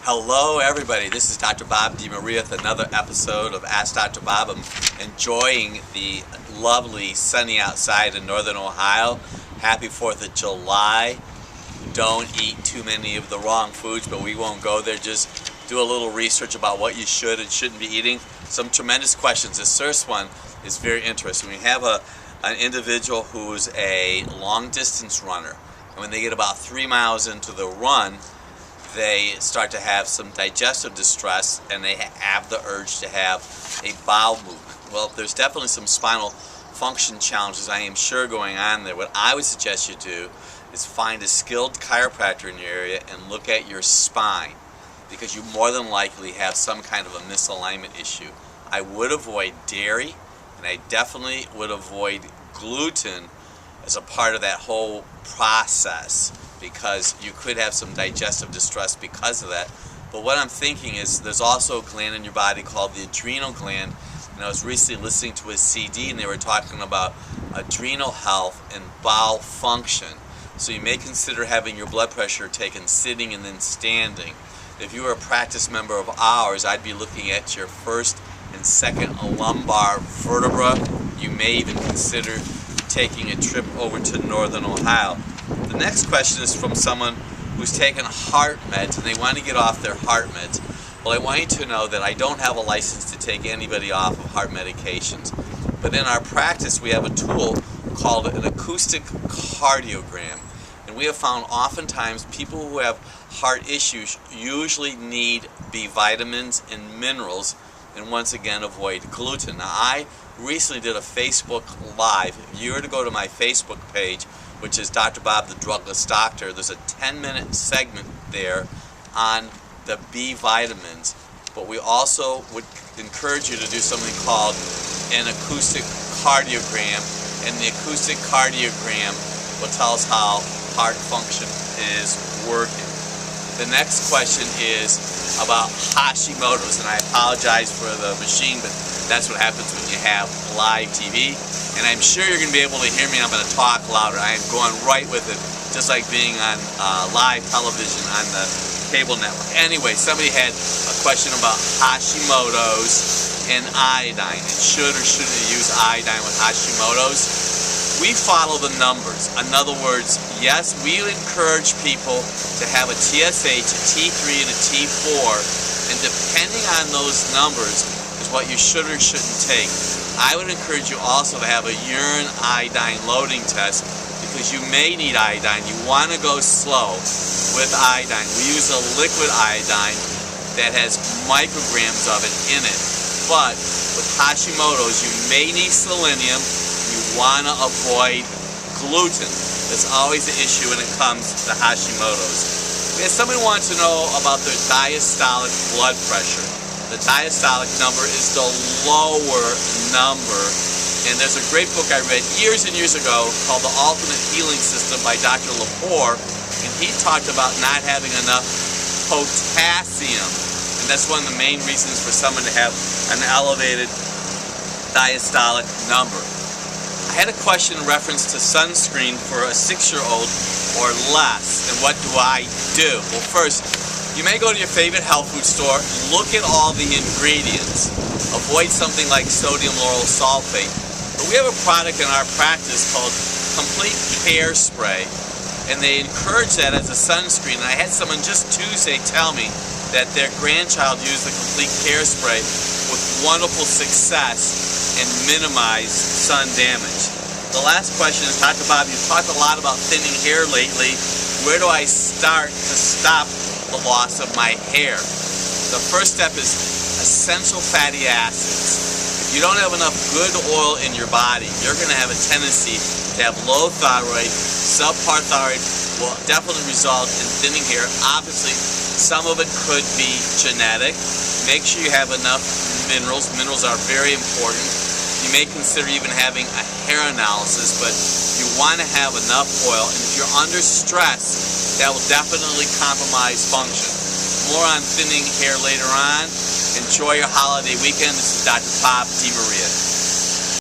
Hello everybody, this is Dr. Bob DeMaria with another episode of Ask Dr. Bob. I'm enjoying the lovely sunny outside in northern Ohio. Happy 4th of July. Don't eat too many of the wrong foods, but we won't go there. Just do a little research about what you should and shouldn't be eating. Some tremendous questions. This first one is very interesting. We have an individual who's a long distance runner, and when they get about 3 miles into the run, they start to have some digestive distress and they have the urge to have a bowel movement. Well, there's definitely some spinal function challenges, I am sure, going on there. What I would suggest you do is find a skilled chiropractor in your area and look at your spine, because you more than likely have some kind of a misalignment issue. I would avoid dairy, and I definitely would avoid gluten as a part of that whole process, because you could have some digestive distress because of that. But what I'm thinking is there's also a gland in your body called the adrenal gland, and I was recently listening to a CD and they were talking about adrenal health and bowel function. So you may consider having your blood pressure taken sitting and then standing. If you were a practice member of ours, I'd be looking at your first and second lumbar vertebra. You may even consider taking a trip over to northern Ohio. The next question is from someone who's taken heart meds and they want to get off their heart meds. Well, I want you to know that I don't have a license to take anybody off of heart medications. But in our practice, we have a tool called an acoustic cardiogram. And we have found oftentimes people who have heart issues usually need B vitamins and minerals, and once again avoid gluten. Now, I recently did a Facebook Live. If you were to go to my Facebook page, which is Dr. Bob the Drugless Doctor, there's a 10-minute segment there on the B vitamins. But we also would encourage you to do something called an acoustic cardiogram, and the acoustic cardiogram will tell us how heart function is working. The next question is about Hashimoto's, and I apologize for the machine, but that's what happens when you have live TV. And I'm sure you're going to be able to hear me. I'm going to talk louder. I am going right with it, just like being on live television on the cable network. Anyway, somebody had a question about Hashimoto's and iodine, and should or shouldn't you use iodine with Hashimoto's. We follow the numbers. In other words, yes, we encourage people to have a TSH, a T3, and a T4, and depending on those numbers is what you should or shouldn't take. I would encourage you also to have a urine iodine loading test, because you may need iodine. You want to go slow with iodine. We use a liquid iodine that has micrograms of it in it. But with Hashimoto's, you may need selenium. You want to avoid gluten. That's always the issue when it comes to Hashimoto's. We had somebody who wants to know about their diastolic blood pressure. The diastolic number is the lower number. And there's a great book I read years and years ago called The Ultimate Healing System by Dr. Lepore. And he talked about not having enough potassium. And that's one of the main reasons for someone to have an elevated diastolic number. I had a question in reference to sunscreen for a 6-year-old or less, and what do I do? Well, first, you may go to your favorite health food store, look at all the ingredients, avoid something like sodium lauryl sulfate. But we have a product in our practice called Complete Care Spray, and they encourage that as a sunscreen. And I had someone just Tuesday tell me that their grandchild used the Complete Care Spray with wonderful success and minimize sun damage. The last question is, Dr. Bob, you've talked a lot about thinning hair lately. Where do I start to stop the loss of my hair? The first step is essential fatty acids. If you don't have enough good oil in your body, you're going to have a tendency to have low thyroid. Subpar thyroid will definitely result in thinning hair. Obviously, some of it could be genetic. Make sure you have enough minerals. Minerals are very important. You may consider even having a hair analysis, but you want to have enough oil. And if you're under stress, that will definitely compromise function. More on thinning hair later on. Enjoy your holiday weekend. This is Dr. Bob DeMaria.